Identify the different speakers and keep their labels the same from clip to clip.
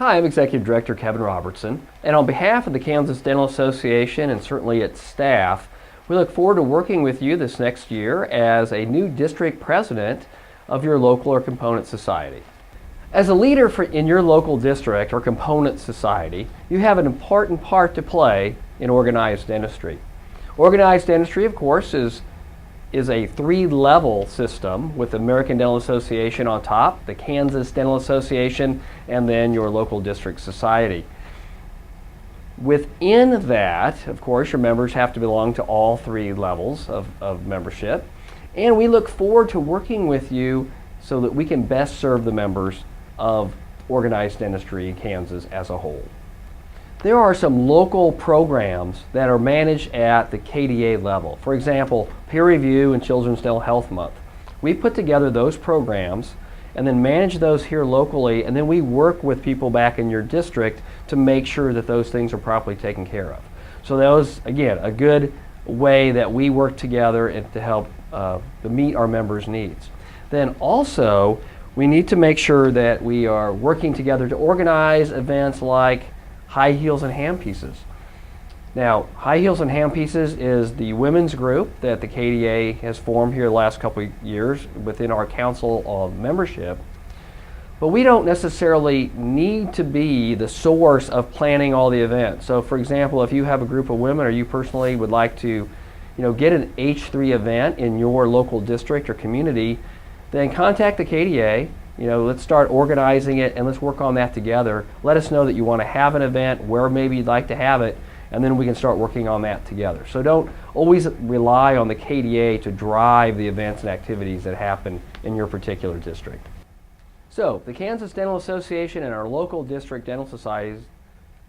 Speaker 1: Hi, I'm Executive Director Kevin Robertson, and on behalf of the Kansas Dental Association and certainly its staff, we look forward to working with you this next year as a new district president of your local or component society. As a leader in your local district or component society, you have an important part to play in organized dentistry. Organized dentistry, of course, is a three-level system with the American Dental Association on top, the Kansas Dental Association, and then your local district society. Within that, of course, your members have to belong to all three levels of membership, and we look forward to working with you so that we can best serve the members of organized dentistry in Kansas as a whole. There are some local programs that are managed at the KDA level. For example, Peer Review and Children's Dental Health Month. We put together those programs and then manage those here locally, and then we work with people back in your district to make sure that those things are properly taken care of. So that was, again, a good way that we work together and to help meet our members' needs. Then also, we need to make sure that we are working together to organize events like High Heels and Handpieces. Now, High Heels and Handpieces is the women's group that the KDA has formed here the last couple of years within our council of membership. But we don't necessarily need to be the source of planning all the events. So for example, if you have a group of women or you personally would like to get an H3 event in your local district or community, then contact the KDA. Let's start organizing it and let's work on that together. Let us know that you want to have an event, where maybe you'd like to have it, and then we can start working on that together. So don't always rely on the KDA to drive the events and activities that happen in your particular district. So the Kansas Dental Association and our local district dental societies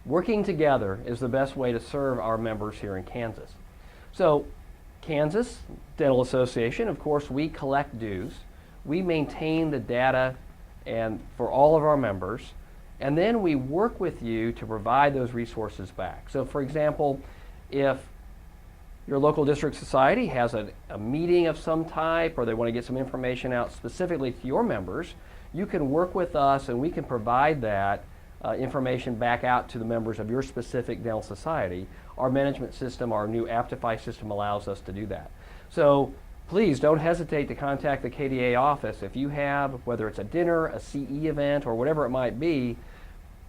Speaker 1: working together is the best way to serve our members here in Kansas. So Kansas Dental Association, of course, we collect dues. We maintain the data for all of our members, and then we work with you to provide those resources back. So for example, if your local district society has a meeting of some type, or they want to get some information out specifically to your members, you can work with us and we can provide that information back out to the members of your specific dental society. Our management system, our new Aptify system, allows us to do that. So please don't hesitate to contact the KDA office. If you have, whether it's a dinner, a CE event, or whatever it might be,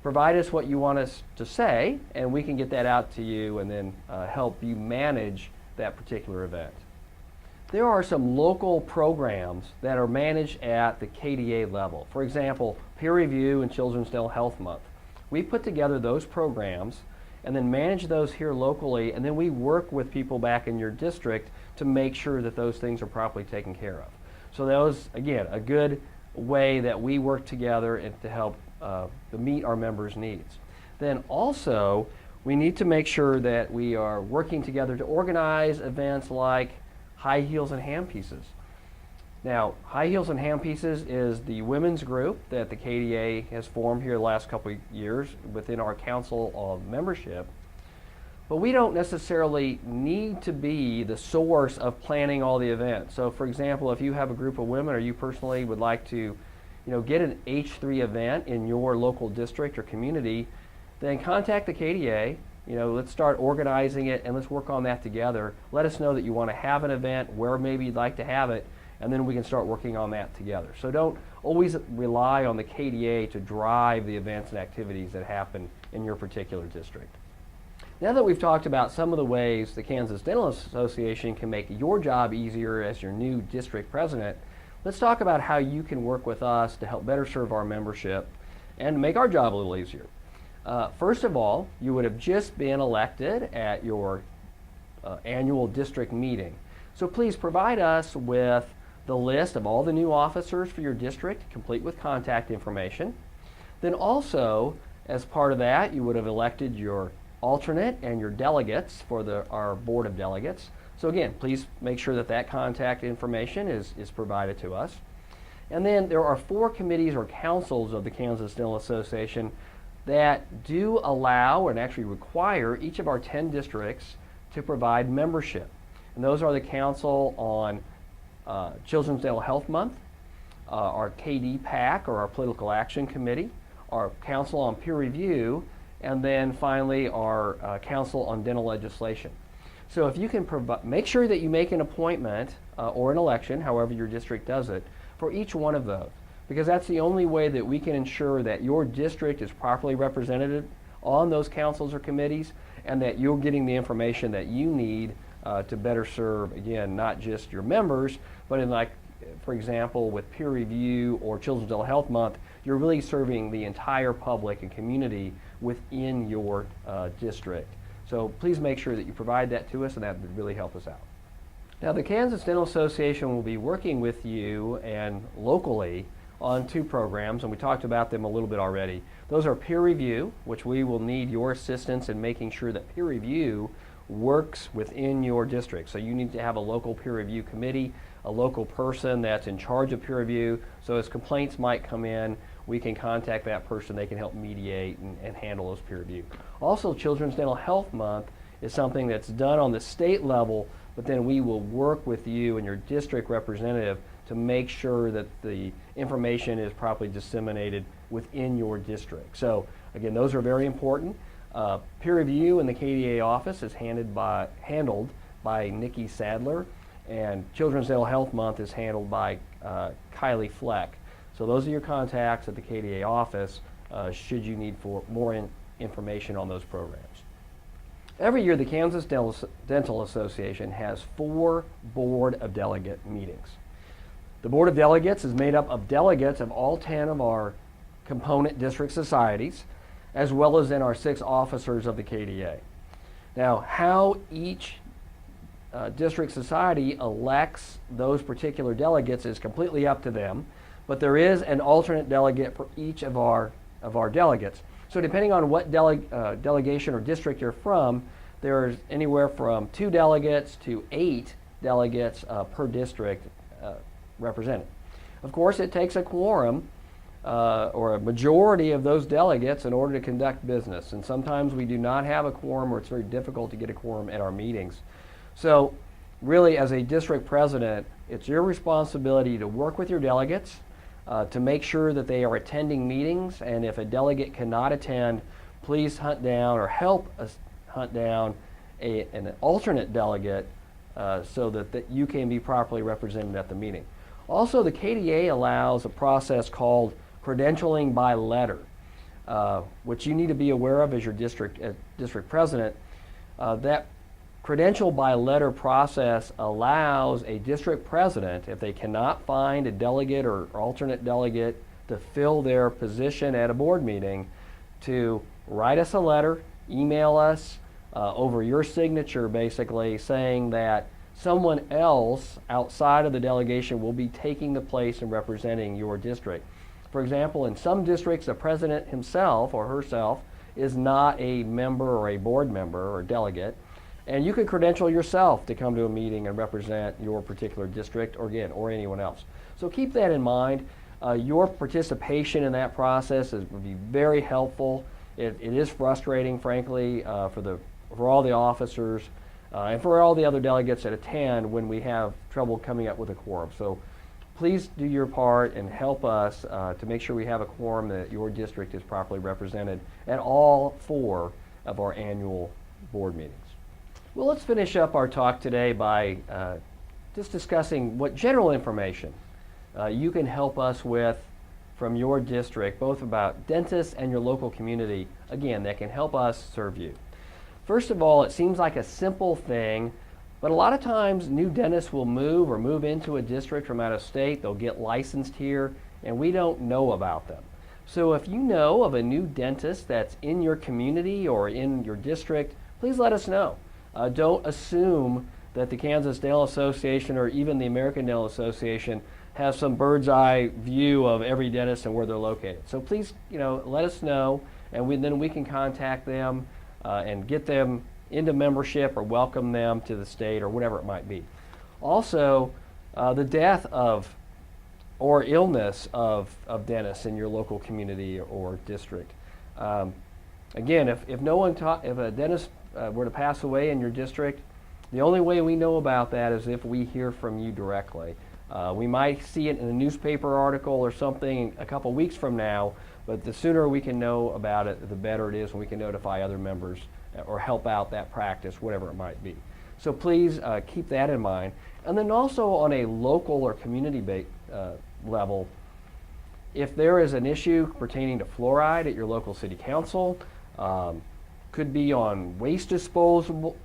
Speaker 1: provide us what you want us to say, and we can get that out to you and then help you manage that particular event. There are some local programs that are managed at the KDA level. For example, Peer Review and Children's Dental Health Month. We put together those programs and then manage those here locally, and then we work with people back in your district to make sure that those things are properly taken care of. So that was, again, a good way that we work together and to help meet our members' needs. Then also, we need to make sure that we are working together to organize events like High Heels and Handpieces. Now, High Heels and Handpieces is the women's group that the KDA has formed here the last couple of years within our council of membership. But we don't necessarily need to be the source of planning all the events. So for example, if you have a group of women or you personally would like to get an H3 event in your local district or community, then contact the KDA. Let's start organizing it and let's work on that together. Let us know that you want to have an event, where maybe you'd like to have it, and then we can start working on that together. So don't always rely on the KDA to drive the events and activities that happen in your particular district. Now that we've talked about some of the ways the Kansas Dental Association can make your job easier as your new district president, let's talk about how you can work with us to help better serve our membership and make our job a little easier. First of all, you would have just been elected at your annual district meeting. So please provide us with the list of all the new officers for your district, complete with contact information. Then also, as part of that, you would have elected your alternate and your delegates for our board of delegates. So again, please make sure that that contact information is provided to us. And then there are 4 committees or councils of the Kansas Dental Association that do allow and actually require each of our 10 districts to provide membership. And those are the Council on Children's Dental Health Month, our KD PAC, or our Political Action Committee, our Council on Peer Review, and then finally our Council on Dental Legislation. So if you can make sure that you make an appointment or an election, however your district does it, for each one of those, because that's the only way that we can ensure that your district is properly represented on those councils or committees, and that you're getting the information that you need to better serve, again, not just your members, but in, like, for example, with peer review or Children's Dental Health Month, you're really serving the entire public and community within your district. So please make sure that you provide that to us, and that would really help us out. Now, the Kansas Dental Association will be working with you and locally on 2 programs, and we talked about them a little bit already. Those are peer review, which we will need your assistance in making sure that peer review works within your district. So you need to have a local peer review committee, a local person that's in charge of peer review. So as complaints might come in, we can contact that person. They can help mediate and handle those peer review. Also, Children's Dental Health Month is something that's done on the state level, but then we will work with you and your district representative to make sure that the information is properly disseminated within your district. So again, those are very important. Peer review in the KDA office is handled by Nikki Sadler, and Children's Dental Health Month is handled by Kylie Fleck. So those are your contacts at the KDA office should you need for more information on those programs. Every year, the Kansas Dental Association has 4 Board of Delegate meetings. The Board of Delegates is made up of delegates of all 10 of our component district societies, as well as in our 6 officers of the KDA. Now, how each district society elects those particular delegates is completely up to them, but there is an alternate delegate for each of our delegates. So depending on what delegation or district you're from, there's anywhere from 2 delegates to 8 delegates per district represented. Of course, it takes a quorum or a majority of those delegates in order to conduct business, and sometimes we do not have a quorum, or it's very difficult to get a quorum at our meetings. So really, as a district president, it's your responsibility to work with your delegates to make sure that they are attending meetings, and if a delegate cannot attend, please hunt down or help us hunt down an alternate delegate so that you can be properly represented at the meeting. Also, the KDA allows a process called credentialing by letter, which you need to be aware of as your district president. That credential by letter process allows a district president, if they cannot find a delegate or alternate delegate to fill their position at a board meeting, to write us a letter, email us over your signature, basically saying that someone else outside of the delegation will be taking the place and representing your district. For example, in some districts, the president himself or herself is not a member or a board member or delegate, and you could credential yourself to come to a meeting and represent your particular district, or again, or anyone else. So keep that in mind. Your participation in that process would be very helpful. It is frustrating, frankly, for all the officers and for all the other delegates that attend when we have trouble coming up with a quorum. So please do your part and help us to make sure we have a quorum, that your district is properly represented at all 4 of our annual board meetings. Well, let's finish up our talk today by just discussing what general information you can help us with from your district, both about dentists and your local community, again, that can help us serve you. First of all, it seems like a simple thing, but a lot of times new dentists will move into a district from out of state. They'll get licensed here, and we don't know about them. So if you know of a new dentist that's in your community or in your district, please let us know. Don't assume that the Kansas Dental Association or even the American Dental Association has some bird's eye view of every dentist and where they're located. So please, let us know, and then we can contact them and get them into membership or welcome them to the state or whatever it might be. Also, the death of or illness of dentists in your local community or district. Again, if a dentist were to pass away in your district, the only way we know about that is if we hear from you directly. We might see it in a newspaper article or something a couple weeks from now, But the sooner we can know about it, the better it is, and we can notify other members or help out that practice, whatever it might be. So please keep that in mind. And then also on a local or community level, if there is an issue pertaining to fluoride at your local city council, could be on waste disposal,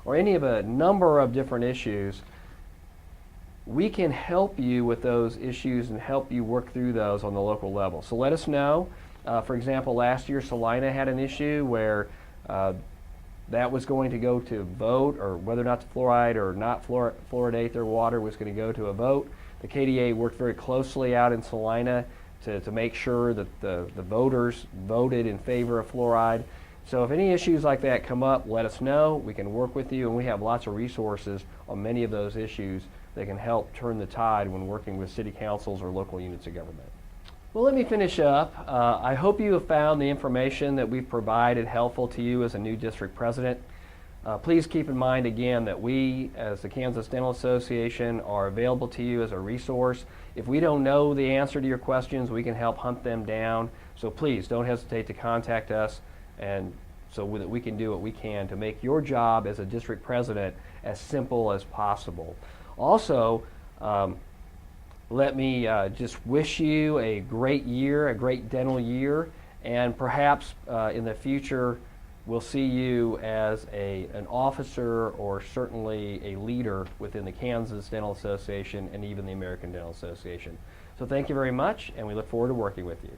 Speaker 1: or any of a number of different issues, we can help you with those issues and help you work through those on the local level. So let us know. For example, last year Salina had an issue where that was going to go to vote, or whether or not to fluoride or not fluoridate their water was going to go to a vote. The KDA worked very closely out in Salina to make sure that the voters voted in favor of fluoride. So if any issues like that come up, let us know. We can work with you, and we have lots of resources on many of those issues that can help turn the tide when working with city councils or local units of government. Well, let me finish up. I hope you have found the information that we've provided helpful to you as a new district president. Please keep in mind again that we, as the Kansas Dental Association, are available to you as a resource. If we don't know the answer to your questions, we can help hunt them down. So please don't hesitate to contact us, and so that we can do what we can to make your job as a district president as simple as possible. Also, let me just wish you a great year, a great dental year, and perhaps in the future we'll see you as an officer, or certainly a leader within the Kansas Dental Association and even the American Dental Association. So thank you very much, and we look forward to working with you.